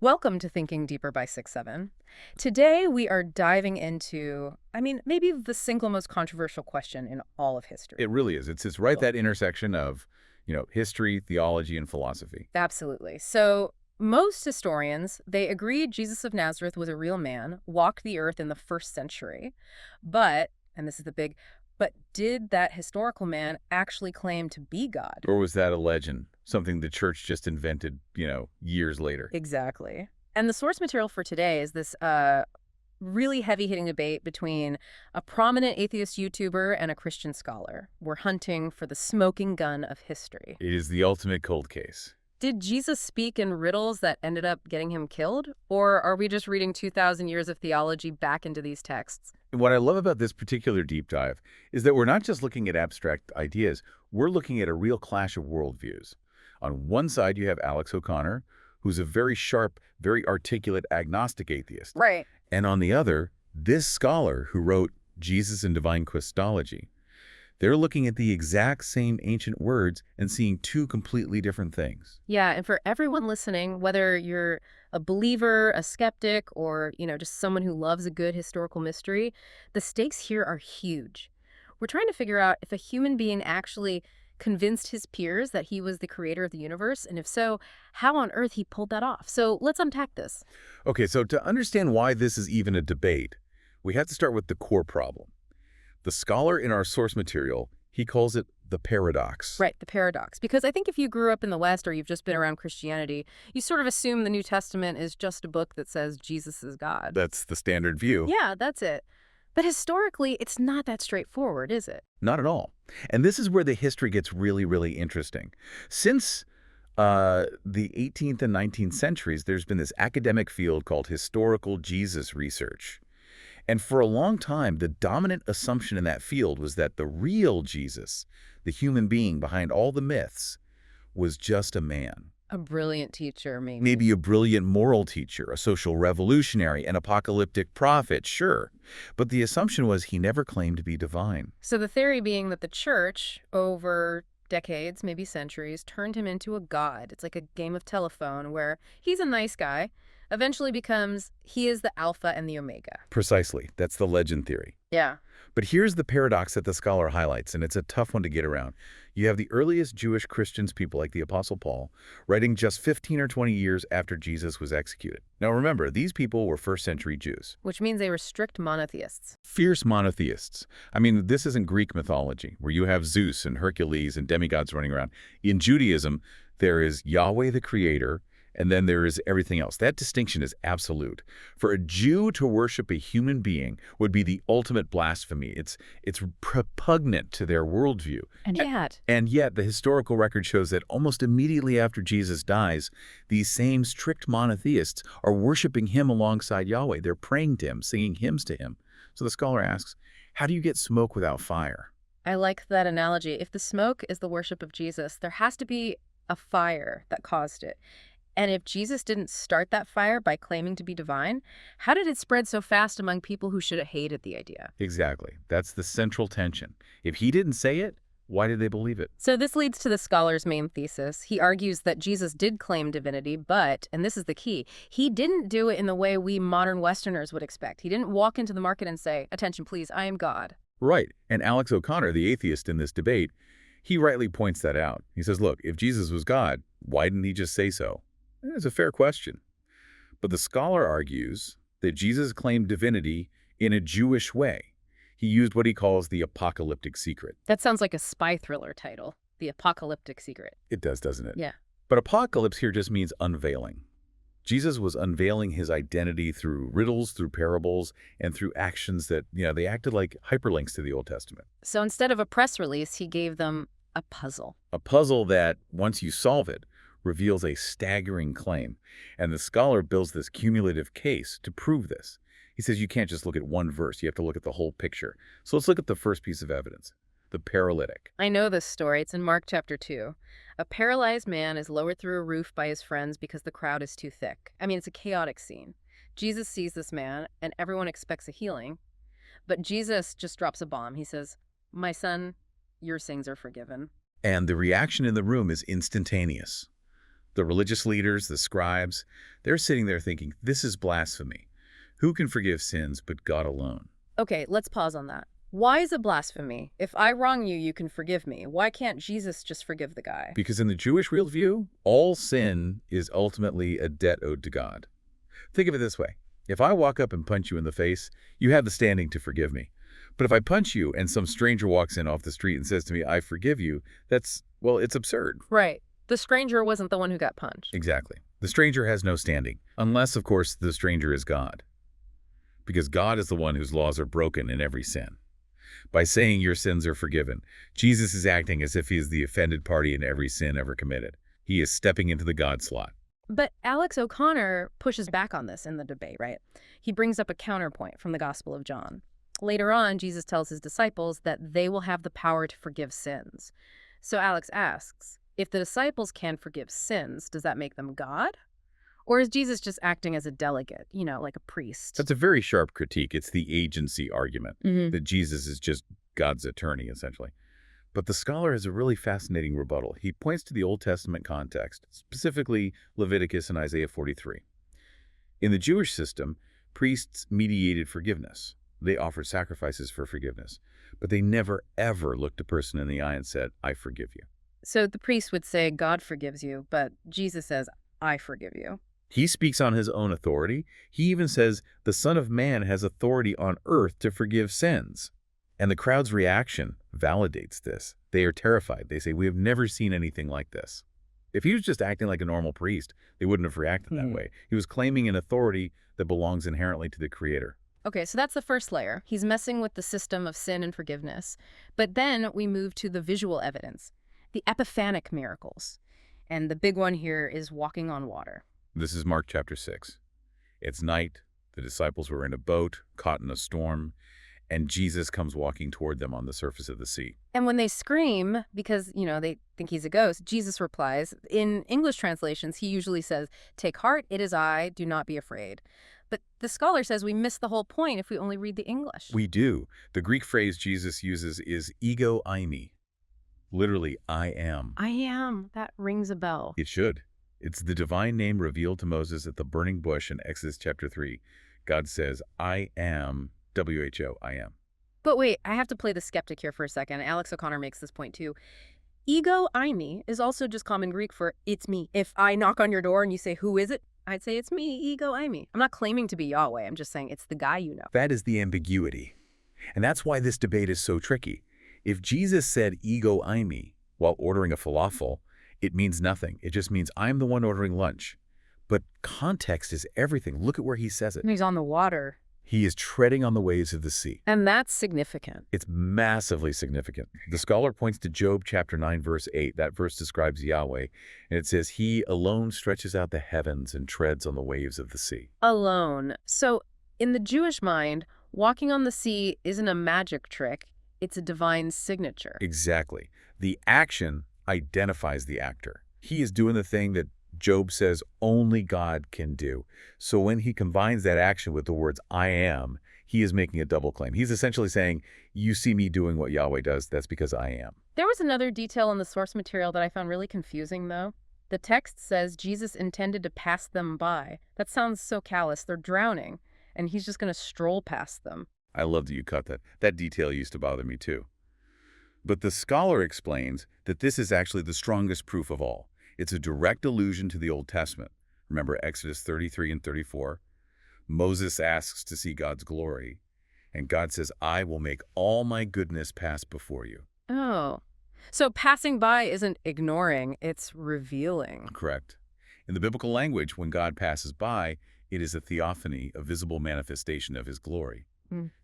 Welcome to Thinking Deeper by 6-7. Today we are diving into, maybe the single most controversial question in all of history. It really is. It's right that intersection of, history, theology, and philosophy. Absolutely. So most historians, they agree Jesus of Nazareth was a real man, walked the earth in the first century. But, and this is the big, but did that historical man actually claim to be God? Or was that a legend? Something the church just invented, years later. Exactly. And the source material for today is this really heavy-hitting debate between a prominent atheist YouTuber and a Christian scholar. We're hunting for the smoking gun of history. It is the ultimate cold case. Did Jesus speak in riddles that ended up getting him killed? Or are we just reading 2,000 years of theology back into these texts? What I love about this particular deep dive is that we're not just looking at abstract ideas, we're looking at a real clash of worldviews. On one side, you have Alex O'Connor, who's a very sharp, very articulate agnostic atheist. Right. And on the other, this scholar who wrote Jesus and Divine Christology. They're looking at the exact same ancient words and seeing two completely different things. Yeah, and for everyone listening, whether you're a believer, a skeptic, or, just someone who loves a good historical mystery, the stakes here are huge. We're trying to figure out if a human being actually convinced his peers that he was the creator of the universe, and if so, how on earth he pulled that off. So let's unpack this. Okay, so to understand why this is even a debate, we have to start with the core problem. The scholar in our source material, he calls it the paradox. Right, the paradox. Because I think if you grew up in the West or you've just been around Christianity, you sort of assume the New Testament is just a book that says Jesus is God. That's the standard view. Yeah, that's it. But historically, it's not that straightforward, is it? Not at all. And this is where the history gets really, really interesting. Since the 18th and 19th centuries, there's been this academic field called historical Jesus research. And for a long time, the dominant assumption in that field was that the real Jesus, the human being behind all the myths, was just a man. A brilliant teacher, maybe. Maybe a brilliant moral teacher, a social revolutionary, an apocalyptic prophet, sure. But the assumption was he never claimed to be divine. So the theory being that the church, over decades, maybe centuries, turned him into a god. It's like a game of telephone where he's a nice guy, eventually becomes he is the alpha and the omega. Precisely. That's the legend theory. Yeah. But here's the paradox that the scholar highlights, and it's a tough one to get around. You have the earliest Jewish Christians, people like the Apostle Paul, writing just 15 or 20 years after Jesus was executed. Now remember, these people were first-century Jews. Which means they were strict monotheists. Fierce monotheists. I mean, this isn't Greek mythology, where you have Zeus and Hercules and demigods running around. In Judaism, there is Yahweh the Creator, and then there is everything else. That distinction is absolute. For a Jew to worship a human being would be the ultimate blasphemy. It's repugnant to their worldview. And yet, the historical record shows that almost immediately after Jesus dies, these same strict monotheists are worshiping him alongside Yahweh. They're praying to him, singing hymns to him. So the scholar asks, how do you get smoke without fire? I like that analogy. If the smoke is the worship of Jesus, there has to be a fire that caused it. And if Jesus didn't start that fire by claiming to be divine, how did it spread so fast among people who should have hated the idea? Exactly. That's the central tension. If he didn't say it, why did they believe it? So this leads to the scholar's main thesis. He argues that Jesus did claim divinity, but, and this is the key, he didn't do it in the way we modern Westerners would expect. He didn't walk into the market and say, "Attention, please, I am God." Right. And Alex O'Connor, the atheist in this debate, he rightly points that out. He says, look, if Jesus was God, why didn't he just say so? It's a fair question. But the scholar argues that Jesus claimed divinity in a Jewish way. He used what he calls the apocalyptic secret. That sounds like a spy thriller title, The Apocalyptic Secret. It does, doesn't it? Yeah. But apocalypse here just means unveiling. Jesus was unveiling his identity through riddles, through parables, and through actions that, they acted like hyperlinks to the Old Testament. So instead of a press release, he gave them a puzzle. A puzzle that, once you solve it, reveals a staggering claim. And the scholar builds this cumulative case to prove this. He says you can't just look at one verse, you have to look at the whole picture. So let's look at the first piece of evidence, the paralytic. I know this story. It's in Mark chapter 2. A paralyzed man is lowered through a roof by his friends because the crowd is too thick. It's a chaotic scene. Jesus sees this man, and everyone expects a healing. But Jesus just drops a bomb. He says, "My son, your sins are forgiven." And the reaction in the room is instantaneous. The religious leaders, the scribes, they're sitting there thinking, this is blasphemy. Who can forgive sins but God alone? Okay, let's pause on that. Why is it blasphemy? If I wrong you, you can forgive me. Why can't Jesus just forgive the guy? Because in the Jewish worldview, all sin is ultimately a debt owed to God. Think of it this way. If I walk up and punch you in the face, you have the standing to forgive me. But if I punch you and some stranger walks in off the street and says to me, I forgive you, well, it's absurd. Right. The stranger wasn't the one who got punched. Exactly. The stranger has no standing, unless, of course, the stranger is God. Because God is the one whose laws are broken in every sin. By saying your sins are forgiven, Jesus is acting as if he is the offended party in every sin ever committed. He is stepping into the God slot. But Alex O'Connor pushes back on this in the debate, right? He brings up a counterpoint from the Gospel of John. Later on, Jesus tells his disciples that they will have the power to forgive sins. So Alex asks, if the disciples can forgive sins, does that make them God? Or is Jesus just acting as a delegate, like a priest? That's a very sharp critique. It's the agency argument, that Jesus is just God's attorney, essentially. But the scholar has a really fascinating rebuttal. He points to the Old Testament context, specifically Leviticus and Isaiah 43. In the Jewish system, priests mediated forgiveness. They offered sacrifices for forgiveness. But they never, ever looked a person in the eye and said, I forgive you. So the priest would say, God forgives you, but Jesus says, I forgive you. He speaks on his own authority. He even says the Son of Man has authority on earth to forgive sins. And the crowd's reaction validates this. They are terrified. They say, we have never seen anything like this. If he was just acting like a normal priest, they wouldn't have reacted that way. He was claiming an authority that belongs inherently to the Creator. Okay, so that's the first layer. He's messing with the system of sin and forgiveness. But then we move to the visual evidence, the epiphanic miracles. And the big one here is walking on water. This is Mark chapter 6. It's night. The disciples were in a boat, caught in a storm, and Jesus comes walking toward them on the surface of the sea. And when they scream, because, they think he's a ghost, Jesus replies. In English translations, he usually says, take heart, it is I, do not be afraid. But the scholar says we miss the whole point if we only read the English. We do. The Greek phrase Jesus uses is ego eimi. Literally, I am. I am. That rings a bell. It should. It's the divine name revealed to Moses at the burning bush in Exodus chapter 3. God says, I am, WHO, I am. But wait, I have to play the skeptic here for a second. Alex O'Connor makes this point too. Ego eimi is also just common Greek for it's me. If I knock on your door and you say, who is it? I'd say it's me, ego eimi. I'm not claiming to be Yahweh. I'm just saying it's the guy you know. That is the ambiguity. And that's why this debate is so tricky. If Jesus said ego eimi while ordering a falafel, it means nothing. It just means I'm the one ordering lunch. But context is everything. Look at where he says it. And he's on the water. He is treading on the waves of the sea. And that's significant. It's massively significant. The scholar points to Job chapter 9, verse 8. That verse describes Yahweh. And it says, he alone stretches out the heavens and treads on the waves of the sea. Alone. So in the Jewish mind, walking on the sea isn't a magic trick. It's a divine signature. Exactly. The action identifies the actor. He is doing the thing that Job says only God can do. So when he combines that action with the words I am, he is making a double claim. He's essentially saying, you see me doing what Yahweh does, that's because I am. There was another detail in the source material that I found really confusing, though. The text says Jesus intended to pass them by. That sounds so callous. They're drowning, and he's just going to stroll past them. I love that you cut that. That detail used to bother me too. But the scholar explains that this is actually the strongest proof of all. It's a direct allusion to the Old Testament. Remember Exodus 33 and 34? Moses asks to see God's glory, and God says, I will make all my goodness pass before you. Oh. So passing by isn't ignoring, it's revealing. Correct. In the biblical language, when God passes by, it is a theophany, a visible manifestation of his glory.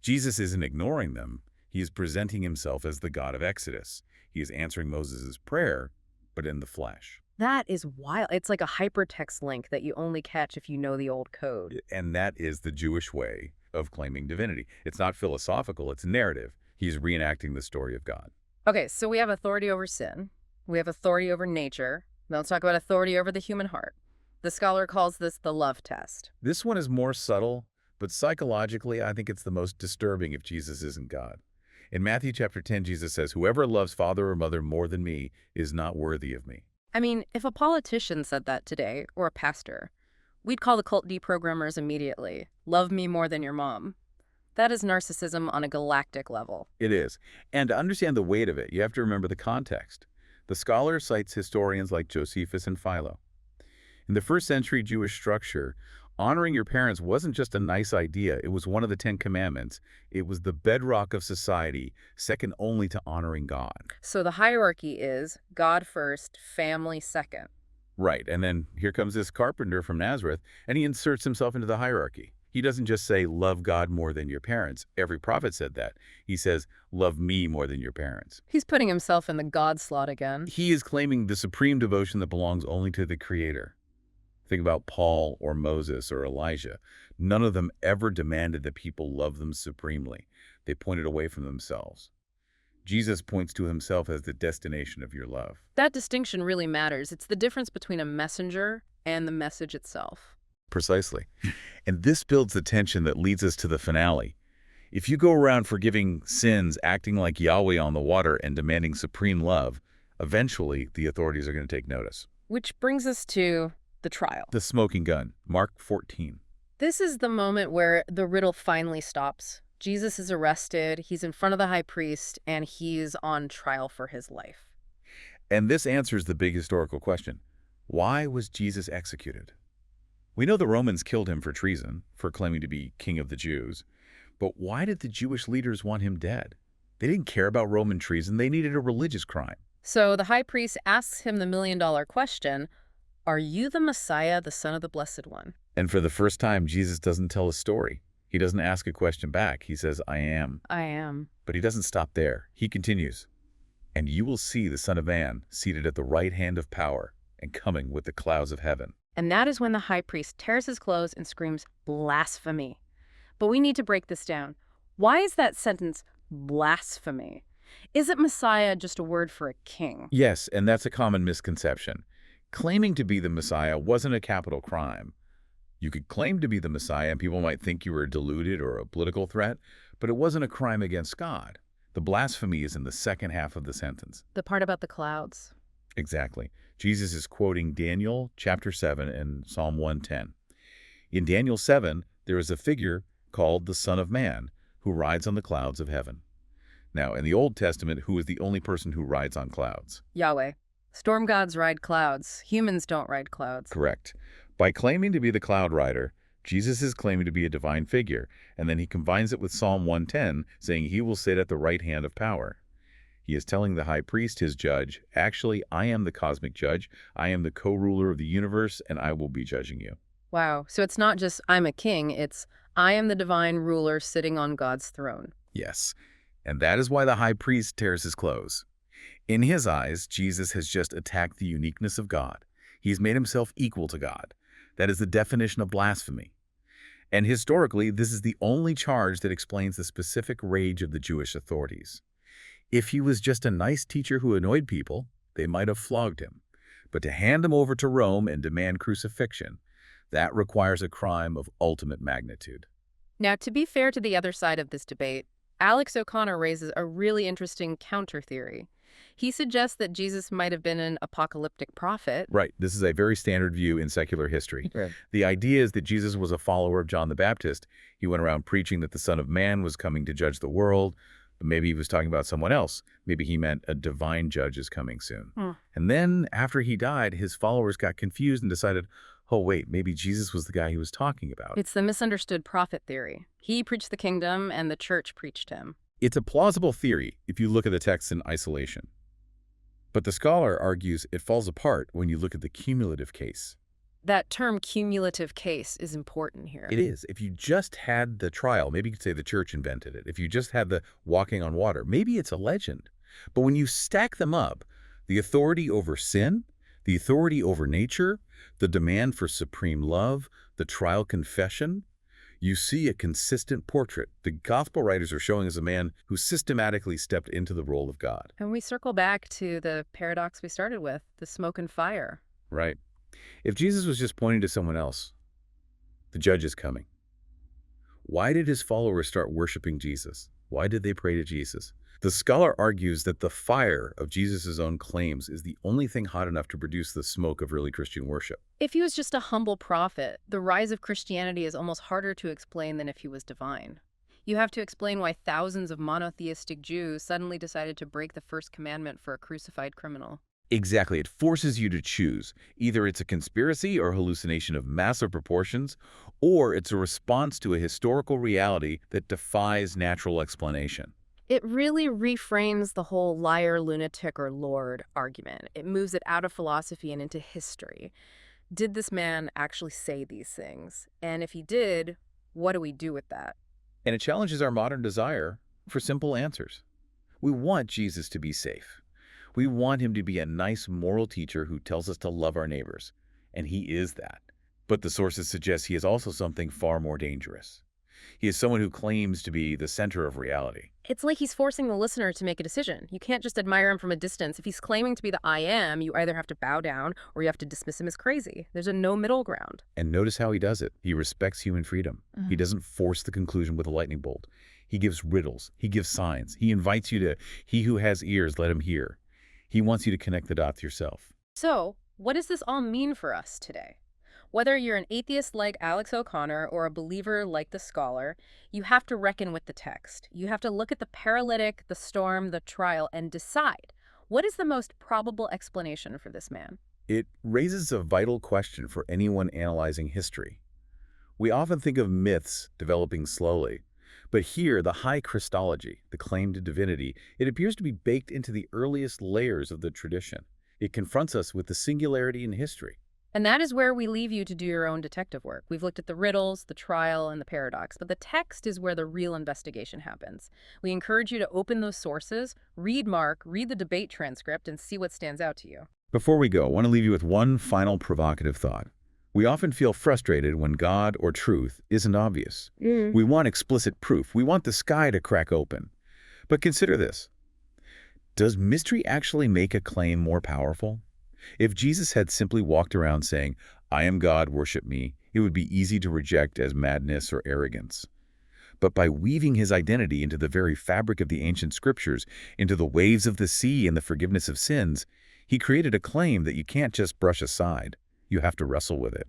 Jesus isn't ignoring them. He is presenting himself as the God of Exodus. He is answering Moses' prayer, but in the flesh. That is wild. It's like a hypertext link that you only catch if you know the old code. And that is the Jewish way of claiming divinity. It's not philosophical, it's narrative. He's reenacting the story of God. Okay, so we have authority over sin. We have authority over nature. Now let's talk about authority over the human heart. The scholar calls this the love test. This one is more subtle, but psychologically, I think it's the most disturbing if Jesus isn't God. In Matthew chapter 10, Jesus says, whoever loves father or mother more than me is not worthy of me. I mean, if a politician said that today, or a pastor, we'd call the cult deprogrammers immediately. Love me more than your mom. That is narcissism on a galactic level. It is. And to understand the weight of it, you have to remember the context. The scholar cites historians like Josephus and Philo. In the first century Jewish structure, honoring your parents wasn't just a nice idea. It was one of the Ten Commandments. It was the bedrock of society, second only to honoring God. So the hierarchy is God first, family second. Right, and then here comes this carpenter from Nazareth, and he inserts himself into the hierarchy. He doesn't just say, love God more than your parents. Every prophet said that. He says, love me more than your parents. He's putting himself in the God slot again. He is claiming the supreme devotion that belongs only to the Creator. Think about Paul or Moses or Elijah. None of them ever demanded that people love them supremely. They pointed away from themselves. Jesus points to himself as the destination of your love. That distinction really matters. It's the difference between a messenger and the message itself. Precisely. And this builds the tension that leads us to the finale. If you go around forgiving sins, acting like Yahweh on the water, and demanding supreme love, eventually the authorities are going to take notice. Which brings us to the trial. The smoking gun, Mark 14. This is the moment where the riddle finally stops. Jesus is arrested, he's in front of the high priest, and he's on trial for his life. And this answers the big historical question. Why was Jesus executed? We know the Romans killed him for treason, for claiming to be king of the Jews. But why did the Jewish leaders want him dead? They didn't care about Roman treason. They needed a religious crime. So the high priest asks him the million-dollar question, are you the Messiah, the Son of the Blessed One? And for the first time, Jesus doesn't tell a story. He doesn't ask a question back. He says, I am. I am. But he doesn't stop there. He continues, and you will see the Son of Man seated at the right hand of power and coming with the clouds of heaven. And that is when the high priest tears his clothes and screams, blasphemy. But we need to break this down. Why is that sentence blasphemy? Isn't Messiah just a word for a king? Yes, and that's a common misconception. Claiming to be the Messiah wasn't a capital crime. You could claim to be the Messiah and people might think you were deluded or a political threat, but it wasn't a crime against God. The blasphemy is in the second half of the sentence. The part about the clouds. Exactly. Jesus is quoting Daniel chapter 7 and Psalm 110. In Daniel 7, there is a figure called the Son of Man who rides on the clouds of heaven. Now, in the Old Testament, who is the only person who rides on clouds? Yahweh. Storm gods ride clouds. Humans don't ride clouds. Correct. By claiming to be the cloud rider, Jesus is claiming to be a divine figure, and then he combines it with Psalm 110, saying he will sit at the right hand of power. He is telling the high priest, his judge, actually, I am the cosmic judge, I am the co-ruler of the universe, and I will be judging you. Wow. So it's not just I'm a king, it's I am the divine ruler sitting on God's throne. Yes, and that is why the high priest tears his clothes. In his eyes, Jesus has just attacked the uniqueness of God. He's made himself equal to God. That is the definition of blasphemy. And historically, this is the only charge that explains the specific rage of the Jewish authorities. If he was just a nice teacher who annoyed people, they might have flogged him. But to hand him over to Rome and demand crucifixion, that requires a crime of ultimate magnitude. Now, to be fair to the other side of this debate, Alex O'Connor raises a really interesting counter-theory. He suggests that Jesus might have been an apocalyptic prophet. Right. This is a very standard view in secular history. Right. The idea is that Jesus was a follower of John the Baptist. He went around preaching that the Son of Man was coming to judge the world. But maybe he was talking about someone else. Maybe he meant a divine judge is coming soon. And then after he died, his followers got confused and decided, oh, wait, maybe Jesus was the guy he was talking about. It's the misunderstood prophet theory. He preached the kingdom and the church preached him. It's a plausible theory if you look at the text in isolation. But the scholar argues it falls apart when you look at the cumulative case. That term cumulative case is important here. It is. If you just had the trial, maybe you could say the church invented it. If you just had the walking on water, maybe it's a legend. But when you stack them up, the authority over sin, the authority over nature, the demand for supreme love, the trial confession, you see a consistent portrait. The gospel writers are showing us a man who systematically stepped into the role of God. And we circle back to the paradox we started with, the smoke and fire. Right. If Jesus was just pointing to someone else, the judge is coming. Why did his followers start worshiping Jesus? Why did they pray to Jesus? The scholar argues that the fire of Jesus' own claims is the only thing hot enough to produce the smoke of early Christian worship. If he was just a humble prophet, the rise of Christianity is almost harder to explain than if he was divine. You have to explain why thousands of monotheistic Jews suddenly decided to break the first commandment for a crucified criminal. Exactly. It forces you to choose. Either it's a conspiracy or hallucination of massive proportions, or it's a response to a historical reality that defies natural explanation. It really reframes the whole liar, lunatic, or Lord argument. It moves it out of philosophy and into history. Did this man actually say these things? And if he did, what do we do with that? And it challenges our modern desire for simple answers. We want Jesus to be safe. We want him to be a nice moral teacher who tells us to love our neighbors. And he is that. But the sources suggest he is also something far more dangerous. He is someone who claims to be the center of reality. It's like he's forcing the listener to make a decision. You can't just admire him from a distance. If he's claiming to be the I am, you either have to bow down or you have to dismiss him as crazy. There's a no middle ground. And notice how he does it. He respects human freedom. He doesn't force the conclusion with a lightning bolt. He gives riddles. He gives signs. He invites you to, he who has ears, let him hear. He wants you to connect the dots yourself. So, what does this all mean for us today? Whether you're an atheist like Alex O'Connor or a believer like the scholar, you have to reckon with the text. You have to look at the paralytic, the storm, the trial, and decide, what is the most probable explanation for this man? It raises a vital question for anyone analyzing history. We often think of myths developing slowly, but here the high Christology, the claim to divinity, it appears to be baked into the earliest layers of the tradition. It confronts us with the singularity in history. And that is where we leave you to do your own detective work. We've looked at the riddles, the trial, and the paradox, but the text is where the real investigation happens. We encourage you to open those sources, read Mark, read the debate transcript, and see what stands out to you. Before we go, I want to leave you with one final provocative thought. We often feel frustrated when God or truth isn't obvious. We want explicit proof. We want the sky to crack open. But consider this. Does mystery actually make a claim more powerful? If Jesus had simply walked around saying, I am God, worship me, it would be easy to reject as madness or arrogance. But by weaving his identity into the very fabric of the ancient scriptures, into the waves of the sea and the forgiveness of sins, he created a claim that you can't just brush aside. You have to wrestle with it.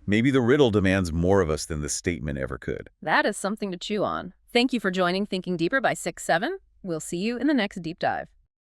Maybe the riddle demands more of us than the statement ever could. That is something to chew on. Thank you for joining Thinking Deeper by 6-7. We'll see you in the next deep dive.